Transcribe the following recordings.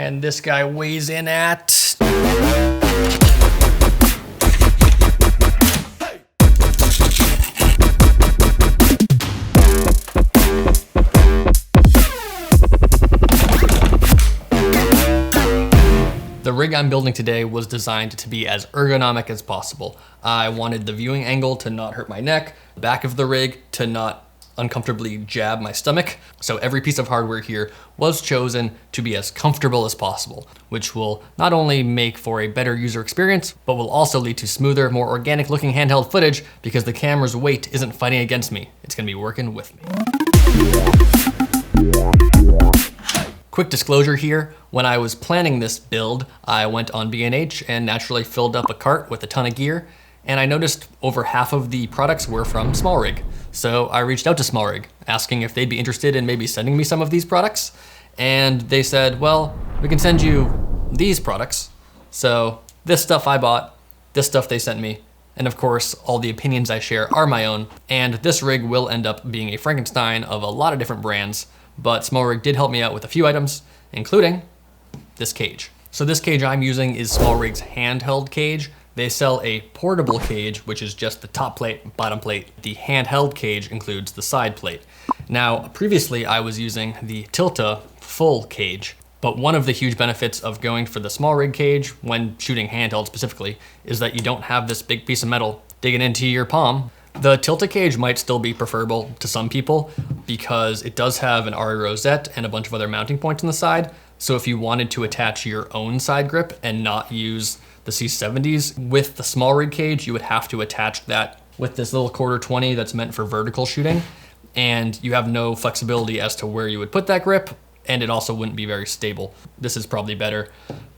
And this guy weighs in at... The rig I'm building today was designed to be as ergonomic as possible. I wanted the viewing angle to not hurt my neck, the back of the rig to not uncomfortably jab my stomach. So every piece of hardware here was chosen to be as comfortable as possible, which will not only make for a better user experience, but will also lead to smoother, more organic looking handheld footage because the camera's weight isn't fighting against me. It's gonna be working with me. Quick disclosure here, when I was planning this build, I went on B&H and naturally filled up a cart with a ton of gear, and I noticed over half of the products were from SmallRig. So I reached out to SmallRig, asking if they'd be interested in maybe sending me some of these products, and they said, well, we can send you these products. So this stuff I bought, this stuff they sent me, and of course, all the opinions I share are my own, and this rig will end up being a Frankenstein of a lot of different brands, but SmallRig did help me out with a few items, including this cage. So this cage I'm using is SmallRig's handheld cage. They sell a portable cage, which is just the top plate, bottom plate. The handheld cage includes the side plate. Now, previously I was using the Tilta full cage, but one of the huge benefits of going for the SmallRig cage when shooting handheld specifically is that you don't have this big piece of metal digging into your palm. The Tilta cage might still be preferable to some people because it does have an RE rosette and a bunch of other mounting points on the side. So if you wanted to attach your own side grip and not use the C70s with the SmallRig cage, you would have to attach that with this little quarter 20 that's meant for vertical shooting. And you have no flexibility as to where you would put that grip, and it also wouldn't be very stable. This is probably better,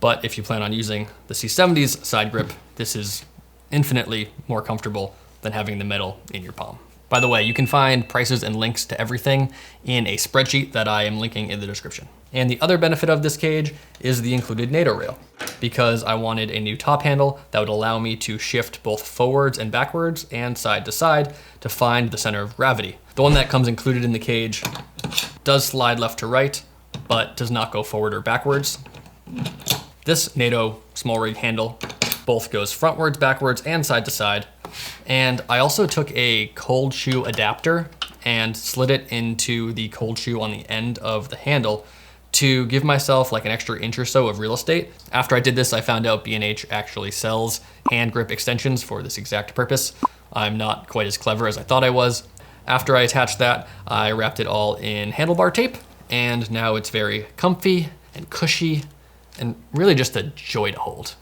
but if you plan on using the C70's side grip, this is infinitely more comfortable than having the metal in your palm. By the way, you can find prices and links to everything in a spreadsheet that I am linking in the description. And the other benefit of this cage is the included Nato rail, because I wanted a new top handle that would allow me to shift both forwards and backwards and side to side to find the center of gravity. The one that comes included in the cage does slide left to right, but does not go forward or backwards. This Nato SmallRig handle both goes frontwards, backwards, and side to side. And I also took a cold shoe adapter and slid it into the cold shoe on the end of the handle to give myself like an extra inch or so of real estate. After I did this, I found out B&H actually sells hand grip extensions for this exact purpose. I'm not quite as clever as I thought I was. After I attached that, I wrapped it all in handlebar tape, and now it's very comfy and cushy and really just a joy to hold.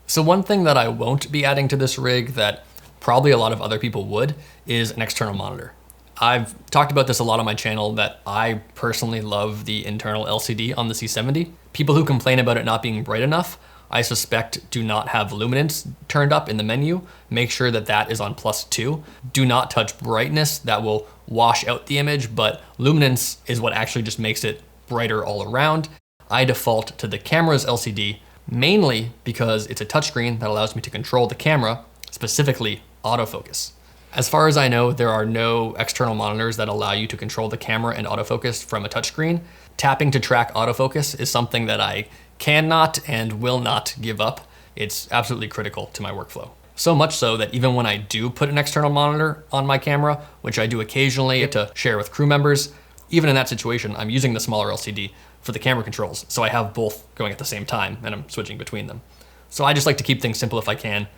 So one thing that I won't be adding to this rig that probably a lot of other people would is an external monitor. I've talked about this a lot on my channel that I personally love the internal LCD on the C70. People who complain about it not being bright enough, I suspect do not have luminance turned up in the menu. Make sure that that is on +2. Do not touch brightness, that will wash out the image, but luminance is what actually just makes it brighter all around. I default to the camera's LCD, mainly because it's a touchscreen that allows me to control the camera, specifically autofocus. As far as I know, there are no external monitors that allow you to control the camera and autofocus from a touchscreen. Tapping to track autofocus is something that I cannot and will not give up. It's absolutely critical to my workflow. So much so that even when I do put an external monitor on my camera, which I do occasionally to share with crew members, even in that situation, I'm using the smaller LCD for the camera controls. So I have both going at the same time and I'm switching between them. So I just like to keep things simple if I can.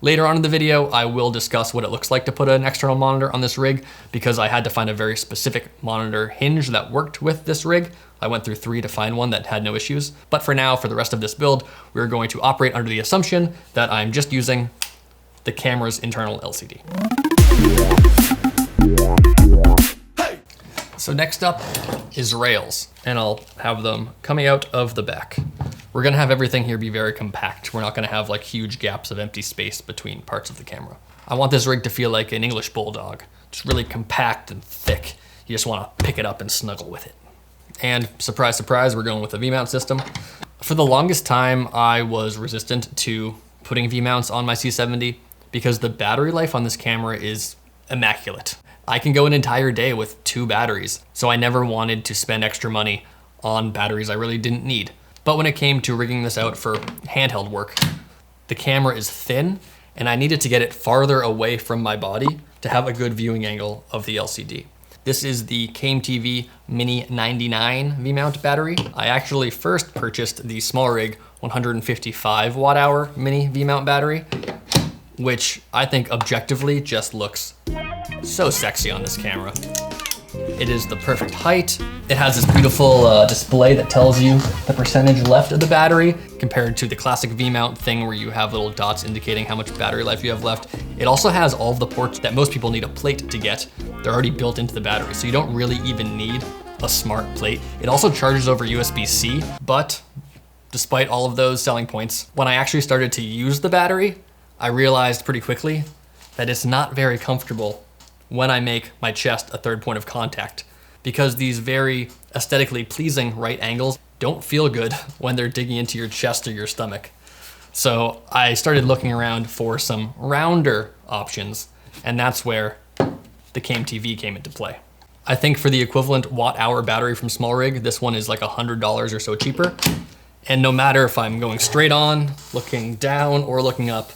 Later on in the video, I will discuss what it looks like to put an external monitor on this rig because I had to find a very specific monitor hinge that worked with this rig. I went through 3 to find one that had no issues. But for now, for the rest of this build, we're going to operate under the assumption that I'm just using the camera's internal LCD. So next up is rails, and I'll have them coming out of the back. We're gonna have everything here be very compact. We're not gonna have like huge gaps of empty space between parts of the camera. I want this rig to feel like an English bulldog. It's really compact and thick. You just wanna pick it up and snuggle with it. And surprise, surprise, we're going with a V-mount system. For the longest time, I was resistant to putting V-mounts on my C70 because the battery life on this camera is immaculate. I can go an entire day with 2 batteries, so I never wanted to spend extra money on batteries I really didn't need. But when it came to rigging this out for handheld work, the camera is thin and I needed to get it farther away from my body to have a good viewing angle of the LCD. This is the KMTV Mini 99 V-mount battery. I actually first purchased the SmallRig 155 watt hour mini V-mount battery, which I think objectively just looks so sexy on this camera. It is the perfect height. It has this beautiful display that tells you the percentage left of the battery compared to the classic V-mount thing where you have little dots indicating how much battery life you have left. It also has all of the ports that most people need a plate to get. They're already built into the battery, so you don't really even need a smart plate. It also charges over USB-C, but despite all of those selling points, when I actually started to use the battery, I realized pretty quickly that it's not very comfortable when I make my chest a third point of contact, because these very aesthetically pleasing right angles don't feel good when they're digging into your chest or your stomach. So I started looking around for some rounder options, and that's where the KMTV came into play. I think for the equivalent watt-hour battery from SmallRig, this one is like $100 or so cheaper. And no matter if I'm going straight on, looking down, or looking up,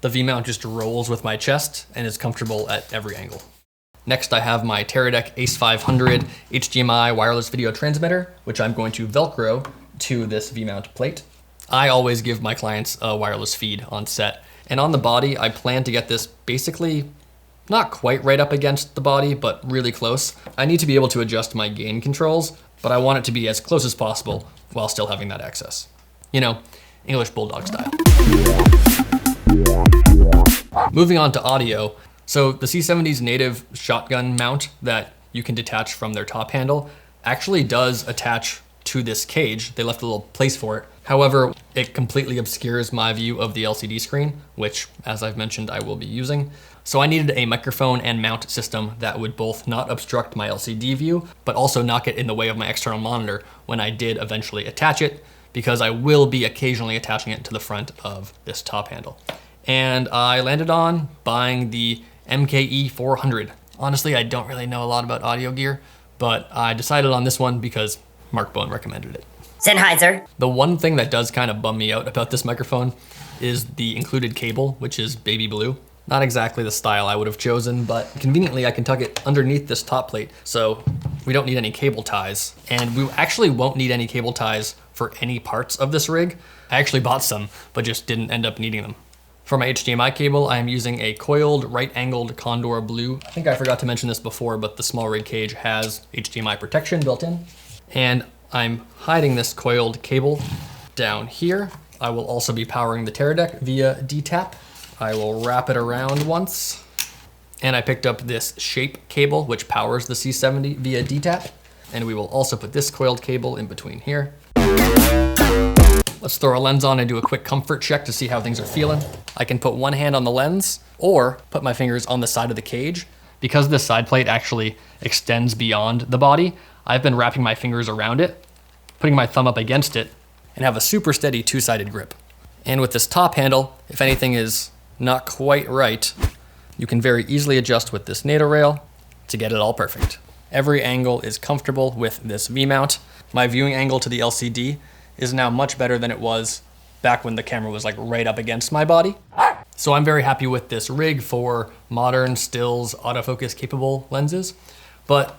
the V-mount just rolls with my chest and is comfortable at every angle. Next, I have my Teradek Ace 500 HDMI wireless video transmitter, which I'm going to Velcro to this V-mount plate. I always give my clients a wireless feed on set. And on the body, I plan to get this basically not quite right up against the body, but really close. I need to be able to adjust my gain controls, but I want it to be as close as possible while still having that access. You know, English Bulldog style. Moving on to audio. So the C70's native shotgun mount that you can detach from their top handle actually does attach to this cage. They left a little place for it. However, it completely obscures my view of the LCD screen, which, as I've mentioned, I will be using. So I needed a microphone and mount system that would both not obstruct my LCD view, but also not get in the way of my external monitor when I did eventually attach it, because I will be occasionally attaching it to the front of this top handle. And I landed on buying the MKE 400. Honestly, I don't really know a lot about audio gear, but I decided on this one because Mark Bone recommended it. Sennheiser. The one thing that does kind of bum me out about this microphone is the included cable, which is baby blue. Not exactly the style I would have chosen, but conveniently I can tuck it underneath this top plate, so we don't need any cable ties. And we actually won't need any cable ties for any parts of this rig. I actually bought some, but just didn't end up needing them. For my HDMI cable, I am using a coiled right-angled Condor Blue. I think I forgot to mention this before, but the SmallRig cage has HDMI protection built in. And I'm hiding this coiled cable down here. I will also be powering the Teradek via D-tap. I will wrap it around once. And I picked up this shape cable, which powers the C70 via D-tap. And we will also put this coiled cable in between here. Let's throw a lens on and do a quick comfort check to see how things are feeling. I can put one hand on the lens or put my fingers on the side of the cage. Because this side plate actually extends beyond the body, I've been wrapping my fingers around it, putting my thumb up against it, and have a super steady two-sided grip. And with this top handle, if anything is not quite right, you can very easily adjust with this NATO rail to get it all perfect. Every angle is comfortable with this V-mount. My viewing angle to the LCD is now much better than it was back when the camera was like right up against my body. So I'm very happy with this rig for modern stills autofocus capable lenses. But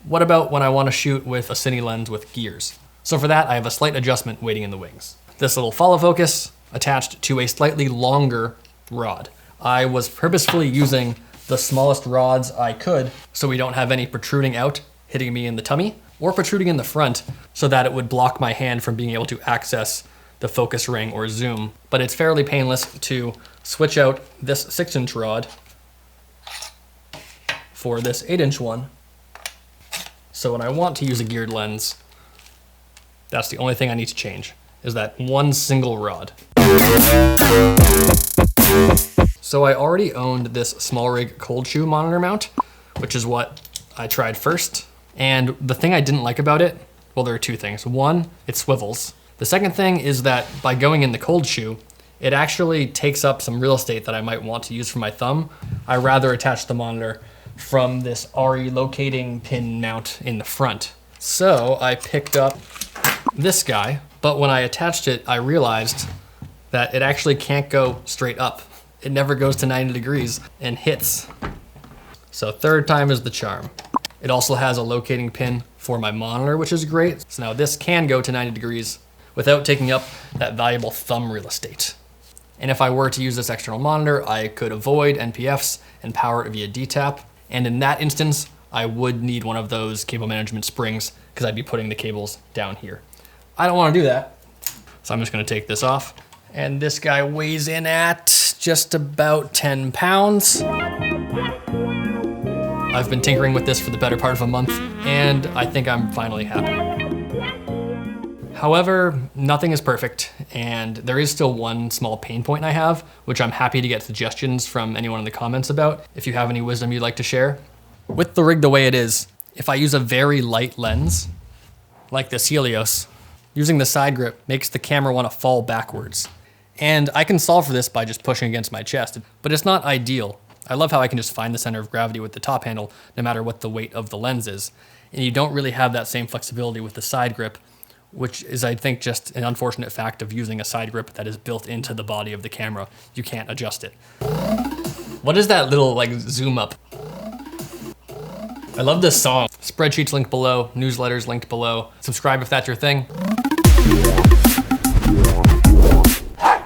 what about when I want to shoot with a cine lens with gears? So for that, I have a slight adjustment waiting in the wings. This little follow focus attached to a slightly longer rod. I was purposefully using the smallest rods I could so we don't have any protruding out hitting me in the tummy or protruding in the front so that it would block my hand from being able to access the focus ring or zoom. But it's fairly painless to switch out this 6-inch rod for this 8-inch one. So when I want to use a geared lens, that's the only thing I need to change, is that one single rod. So I already owned this SmallRig cold shoe monitor mount, which is what I tried first. And the thing I didn't like about it, well, there are two things. One, it swivels. The second thing is that by going in the cold shoe, it actually takes up some real estate that I might want to use for my thumb. I rather attach the monitor from this RE locating pin mount in the front. So I picked up this guy, but when I attached it, I realized that it actually can't go straight up. It never goes to 90 degrees and hits. So third time is the charm. It also has a locating pin for my monitor, which is great. So now this can go to 90 degrees without taking up that valuable thumb real estate. And if I were to use this external monitor, I could avoid NPFs and power it via DTAP. And in that instance, I would need one of those cable management springs because I'd be putting the cables down here. I don't want to do that. So I'm just going to take this off. And this guy weighs in at just about 10 pounds. I've been tinkering with this for the better part of a month, and I think I'm finally happy. However, nothing is perfect, and there is still one small pain point I have, which I'm happy to get suggestions from anyone in the comments about, if you have any wisdom you'd like to share. With the rig the way it is, if I use a very light lens, like this Helios, using the side grip makes the camera want to fall backwards. And I can solve for this by just pushing against my chest, but it's not ideal. I love how I can just find the center of gravity with the top handle, no matter what the weight of the lens is. And you don't really have that same flexibility with the side grip, which is, I think, just an unfortunate fact of using a side grip that is built into the body of the camera. You can't adjust it. What is that little like zoom up? I love this song. Spreadsheets linked below, newsletters linked below. Subscribe if that's your thing.